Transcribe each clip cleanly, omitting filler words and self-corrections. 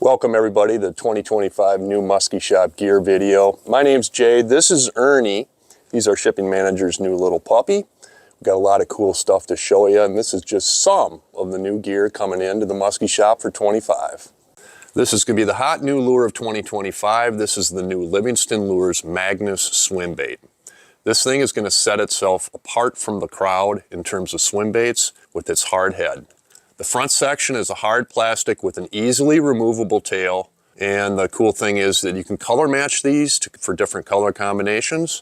Welcome everybody to the 2025 new Musky Shop Gear video. My name's Jay, this is Ernie. He's our shipping manager's new little puppy. We've got a lot of cool stuff to show you, and this is just some of the new gear coming into the Musky Shop for 25. This is going to be the hot new lure of 2025. This is the new Livingston Lures Magnus swim bait. This thing is going to set itself apart from the crowd in terms of swim baits with its hard head. The front section is a hard plastic with an easily removable tail, and the cool thing is that you can color match these for different color combinations.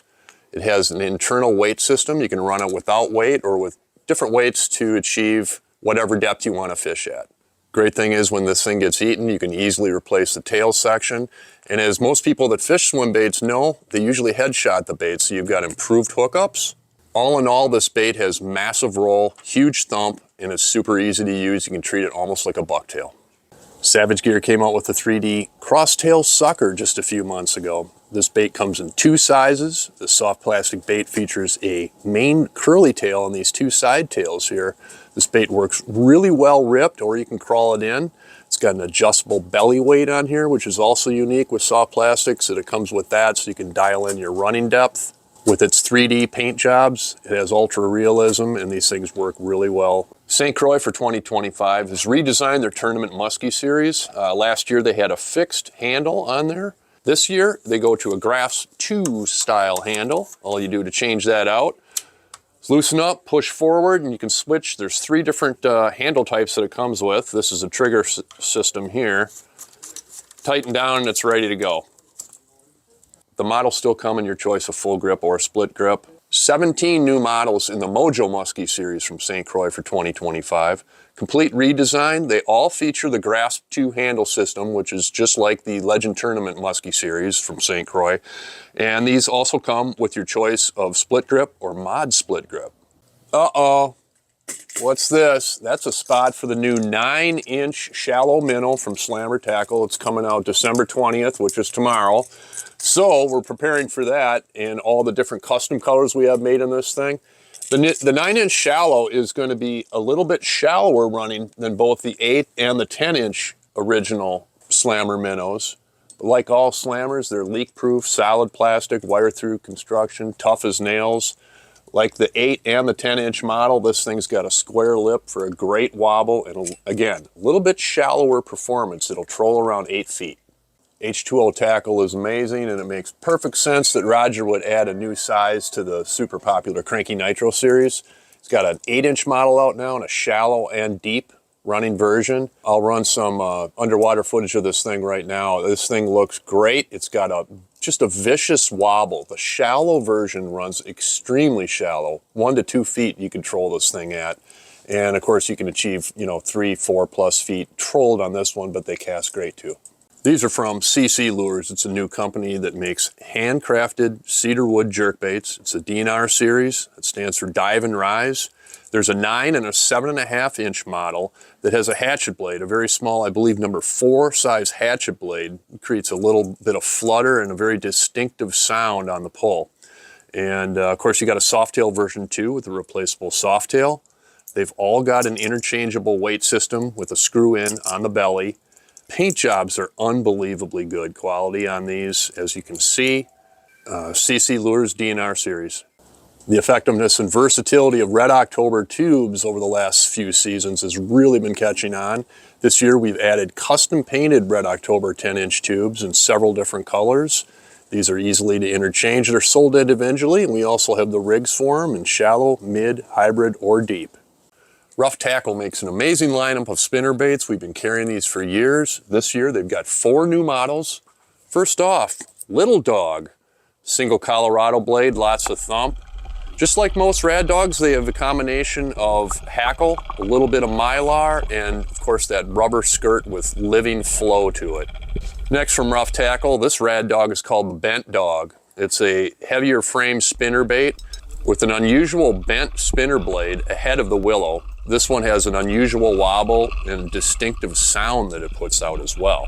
It has an internal weight system. You can run it without weight or with different weights to achieve whatever depth you want to fish at. Great thing is when this thing gets eaten, you can easily replace the tail section. And as most people that fish swim baits know, they usually headshot the bait, so you've got improved hookups. All in all, this bait has massive roll, huge thump, and it's super easy to use. You can treat it almost like a bucktail. Savage Gear came out with the 3D crosstail sucker just a few months ago. This bait comes in two sizes. The soft plastic bait features a main curly tail on these two side tails here. This bait works really well ripped, or you can crawl it in. It's got an adjustable belly weight on here, which is also unique with soft plastics, that it comes with that so you can dial in your running depth. With its 3D paint jobs, it has ultra realism, and these things work really well. St. Croix for 2025 has redesigned their tournament muskie series. Last year they had a fixed handle on there. This year they go to a Graphs 2 style handle. All you do to change that out is loosen up, push forward, and you can switch. There's three different handle types that it comes with. This is a trigger system here. Tighten down and it's ready to go. The models still come in your choice of full grip or split grip. 17 new models in the Mojo Muskie series from St. Croix for 2025. Complete redesign. They all feature the Grasp 2 handle system, which is just like the Legend Tournament Muskie series from St. Croix. And these also come with your choice of split grip or mod split grip. Uh-oh. What's this? That's a spot for the new 9-inch shallow minnow from Slammer Tackle. It's coming out December 20th, which is tomorrow. So we're preparing for that and all the different custom colors we have made in this thing. The 9-inch shallow is going to be a little bit shallower running than both the 8 and the 10-inch original Slammer minnows. But like all Slammers, they're leak-proof, solid plastic, wire-through construction, tough as nails. Like the 8 and the 10-inch model, this thing's got a square lip for a great wobble and, again, a little bit shallower performance. It'll troll around 8 feet. H2O tackle is amazing, and it makes perfect sense that Roger would add a new size to the super popular Cranky Nitro series. It's got an 8-inch model out now and a shallow and deep running version. I'll run some underwater footage of this thing right now. This thing looks great. It's got just a vicious wobble. The shallow version runs extremely shallow. 1 to 2 feet you control this thing at. And of course you can achieve, 3, 4+ feet trolled on this one, but they cast great too. These are from CC Lures. It's a new company that makes handcrafted cedar wood jerkbaits. It's a DNR series. It stands for Dive and Rise. There's a 9 and a 7.5-inch model that has a hatchet blade, a very small, I believe, number 4 size hatchet blade. It creates a little bit of flutter and a very distinctive sound on the pull. And of course, you got a softtail version too with a replaceable softtail. They've all got an interchangeable weight system with a screw in on the belly. Paint jobs are unbelievably good quality on these, as you can see. CC Lures DNR series. The effectiveness and versatility of Red October tubes over the last few seasons has really been catching on. This year we've added custom painted Red October 10-inch tubes in several different colors. These are easily to interchange. They're sold individually, and we also have the rigs for them in shallow, mid, hybrid, or deep. Rough Tackle makes an amazing lineup of spinner baits. We've been carrying these for years. This year they've got 4 new models. First off, Little Dog. Single Colorado blade, lots of thump. Just like most Rad Dogs, they have a combination of hackle, a little bit of mylar, and of course that rubber skirt with living flow to it. Next from Rough Tackle, this Rad Dog is called the Bent Dog. It's a heavier frame spinner bait with an unusual bent spinner blade ahead of the willow. This one has an unusual wobble and distinctive sound that it puts out as well.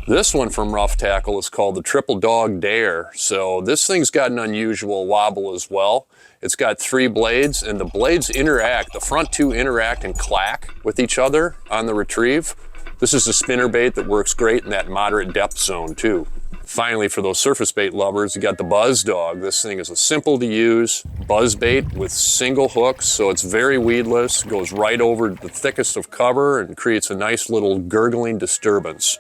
This one from Rough Tackle is called the Triple Dog Dare. So this thing's got an unusual wobble as well. It's got 3 blades, and the blades interact, the front 2 interact and clack with each other on the retrieve. This is a spinner bait that works great in that moderate depth zone too. Finally, for those surface bait lovers, you got the Buzz Dog. This thing is a simple to use buzz bait with single hooks, so it's very weedless, goes right over the thickest of cover and creates a nice little gurgling disturbance.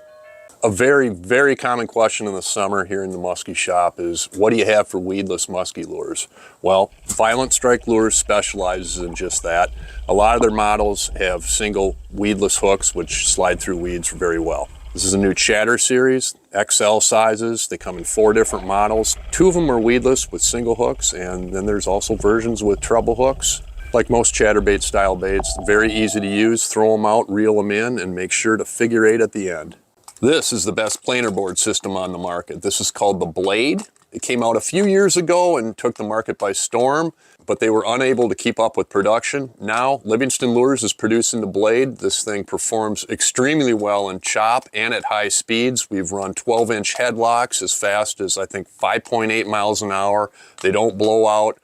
A very, very common question in the summer here in the Musky Shop is, what do you have for weedless musky lures? Well, Violent Strike Lures specializes in just that. A lot of their models have single weedless hooks which slide through weeds very well. This is a new Chatter series, XL sizes. They come in 4 different models. 2 of them are weedless with single hooks, and then there's also versions with treble hooks. Like most chatterbait style baits, very easy to use. Throw them out, reel them in, and make sure to figure 8 at the end. This is the best planer board system on the market. This is called the Blade. It came out a few years ago and took the market by storm, but they were unable to keep up with production. Now, Livingston Lures is producing the Blade. This thing performs extremely well in chop and at high speeds. We've run 12-inch headlocks as fast as, I think, 5.8 miles an hour. They don't blow out.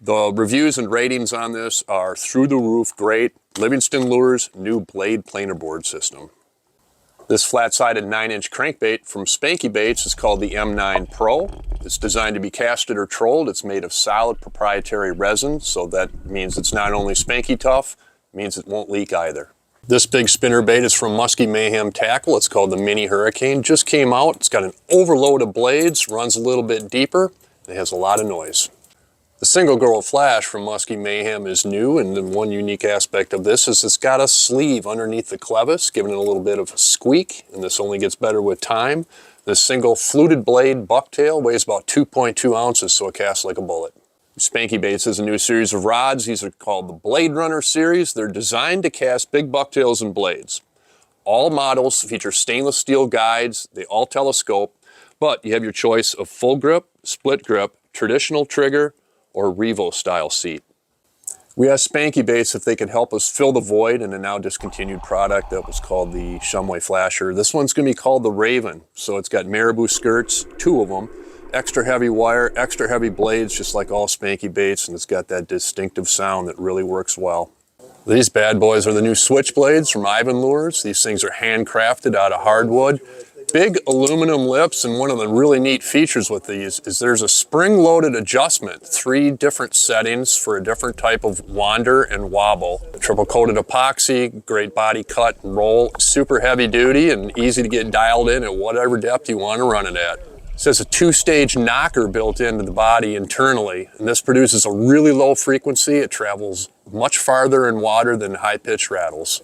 The reviews and ratings on this are through the roof great. Livingston Lures' new Blade planer board system. This flat-sided 9-inch crankbait from Spanky Baits is called the M9 Pro. It's designed to be casted or trolled. It's made of solid proprietary resin, so that means it's not only spanky tough, it means it won't leak either. This big spinner bait is from Musky Mayhem Tackle. It's called the Mini Hurricane. Just came out. It's got an overload of blades, runs a little bit deeper, and it has a lot of noise. The Single Girl Flash from Musky Mayhem is new, and then one unique aspect of this is it's got a sleeve underneath the clevis, giving it a little bit of a squeak, and this only gets better with time. This single fluted blade bucktail weighs about 2.2 ounces, so it casts like a bullet. Spanky Baits is a new series of rods. These are called the Blade Runner series. They're designed to cast big bucktails and blades. All models feature stainless steel guides. They all telescope, but you have your choice of full grip, split grip, traditional trigger, or Revo style seat. We asked Spanky Baits if they could help us fill the void in a now discontinued product that was called the Shumway Flasher. This one's gonna be called the Raven. So it's got marabou skirts, 2 of them, extra heavy wire, extra heavy blades, just like all Spanky Baits, and it's got that distinctive sound that really works well. These bad boys are the new Switchblades from Ivan Lures. These things are handcrafted out of hardwood. Big aluminum lips, and one of the really neat features with these is there's a spring-loaded adjustment, 3 different settings for a different type of wander and wobble. Triple-coated epoxy, great body cut and roll, super heavy duty and easy to get dialed in at whatever depth you want to run it at. It says a 2-stage knocker built into the body internally, and this produces a really low frequency. It travels much farther in water than high-pitch rattles.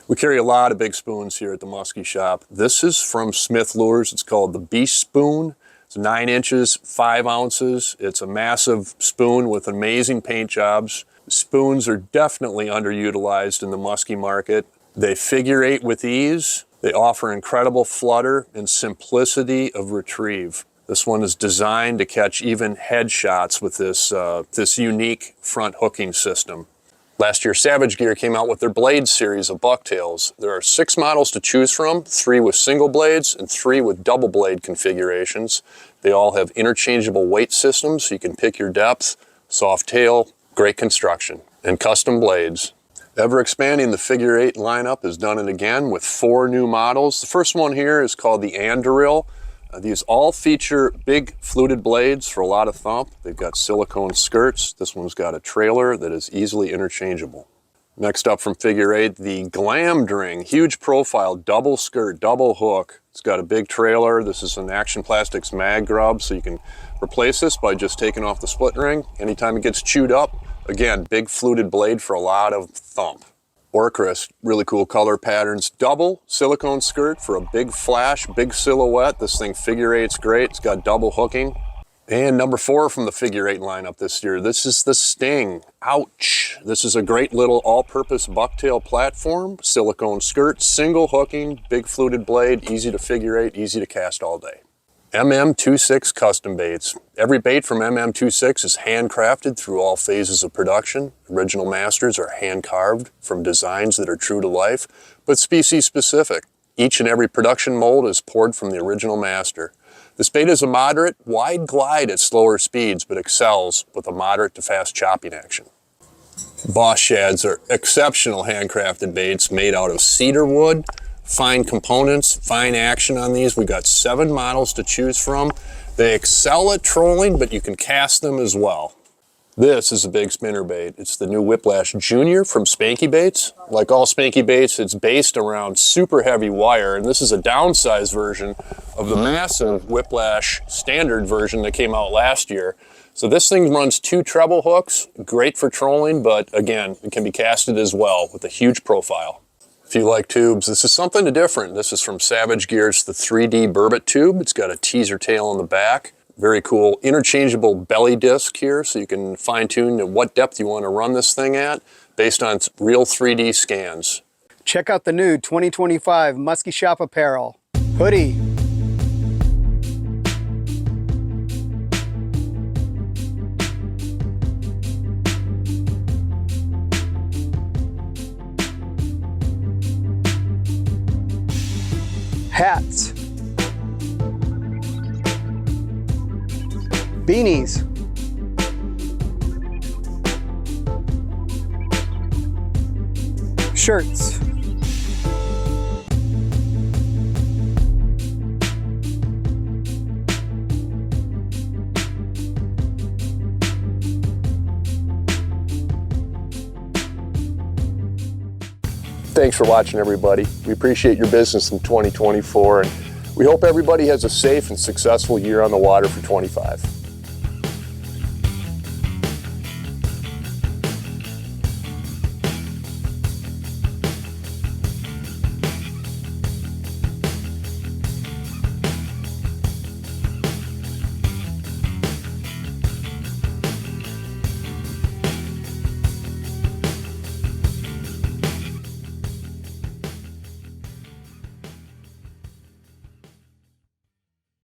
We carry a lot of big spoons here at the Musky Shop. This is from Smith Lures. It's called the Beast Spoon. It's 9 inches, 5 ounces. It's a massive spoon with amazing paint jobs. Spoons are definitely underutilized in the musky market. They figure 8 with ease. They offer incredible flutter and simplicity of retrieve. This one is designed to catch even headshots with this unique front hooking system. Last year, Savage Gear came out with their Blade series of bucktails. There are 6 models to choose from, 3 with single blades and 3 with double blade configurations. They all have interchangeable weight systems, so you can pick your depth, soft tail, great construction, and custom blades. Ever expanding, the figure 8 lineup has done it again with 4 new models. The first one here is called the Anduril. These all feature big fluted blades for a lot of thump. They've got silicone skirts. This one's got a trailer that is easily interchangeable. Next up from figure 8, the Glamdring, huge profile, double skirt, double hook. It's got a big trailer. This is an Action Plastics mag grub, so you can replace this by just taking off the split ring. Anytime it gets chewed up, again, big fluted blade for a lot of thump. Orchrist, really cool color patterns. Double silicone skirt for a big flash, big silhouette. This thing figure 8's great. It's got double hooking. And number 4 from the figure 8 lineup this year, this is the Sting. Ouch. This is a great little all-purpose bucktail platform. Silicone skirt, single hooking, big fluted blade, easy to figure 8, easy to cast all day. MM26 custom baits. Every bait from MM26 is handcrafted through all phases of production. Original masters are hand carved from designs that are true to life, but species specific. Each and every production mold is poured from the original master. This bait is a moderate, wide glide at slower speeds, but excels with a moderate to fast chopping action. Boss Shads are exceptional handcrafted baits made out of cedar wood, fine components, fine action on these. We've got 7 models to choose from. They excel at trolling, but you can cast them as well. This is a big spinnerbait. It's the new Whiplash Junior from Spanky Baits. Like all Spanky Baits, it's based around super heavy wire, and this is a downsized version of the massive Whiplash standard version that came out last year. So this thing runs 2 treble hooks, great for trolling, but again, it can be casted as well with a huge profile. If you like tubes, this is something different. This is from Savage Gear's the 3D Burbot tube. It's got a teaser tail on the back. Very cool interchangeable belly disc here, so you can fine tune to what depth you want to run this thing at based on real 3D scans. Check out the new 2025 Musky Shop apparel. Hoodie. Hats. Beanies. Shirts. Thanks for watching, everybody. We appreciate your business in 2024, and we hope everybody has a safe and successful year on the water for 25.